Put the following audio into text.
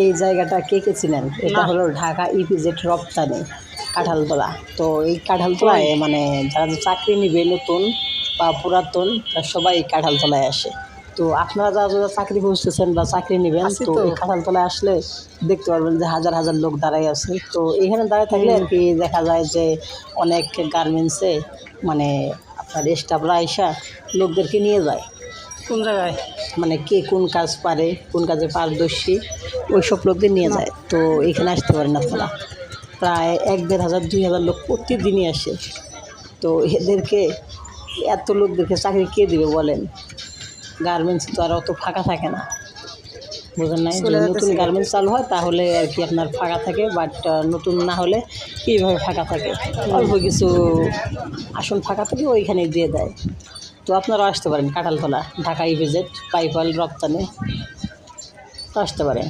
এই জায়গাটা কে কে চিনেন? এটা হলো ঢাকা ইপিজেড রপ্তানি কাঁঠালতলা। তো এই কাঁঠালতলায় মানে যারা চাকরি নিবে নতুন বা পুরাতন তারা সবাই এই কাঁঠালতলায় আসে। তো আপনারা যারা যারা চাকরি খুঁজতেছেন বা চাকরি নেবেন তো এই কাঁঠালতলায় আসলে দেখতে পারবেন যে হাজার হাজার লোক দাঁড়ায় আছে। তো এখানে দাঁড়ায় থাকলে আর কি দেখা যায় যে অনেক গার্মেন্টসে মানে আপনার স্টাফরা আইসা লোকদেরকে নিয়ে যায়। কোন জায়গায়? মানে কে কোন কাজ পারে, কোন কাজে পারদর্শী ওই সব লোকদের নিয়ে যায়। তো এখানে আসতে পারেন আপনারা। প্রায় ১-১.৫০০ ২,০০০ লোক প্রতিদিনই আসে। তো এদেরকে এত লোকদেরকে চাকরি কে দিবে বলেন? গার্মেন্টস তো আর অত ফাঁকা থাকে না, বুঝেন নাই? যদি নতুন গার্মেন্টস চালু হয় তাহলে আর কি আপনার ফাঁকা থাকে, বাট নতুন না হলে কীভাবে ফাঁকা থাকে? অল্প কিছু আসন ফাঁকা থাকে ওইখানেই দিয়ে দেয়। তো আপনারাও আসতে পারেন কাঁঠালতলা, ঢাকা ইপিজেড পাইপওয়াল রপ্তানি, তো আসতে পারেন।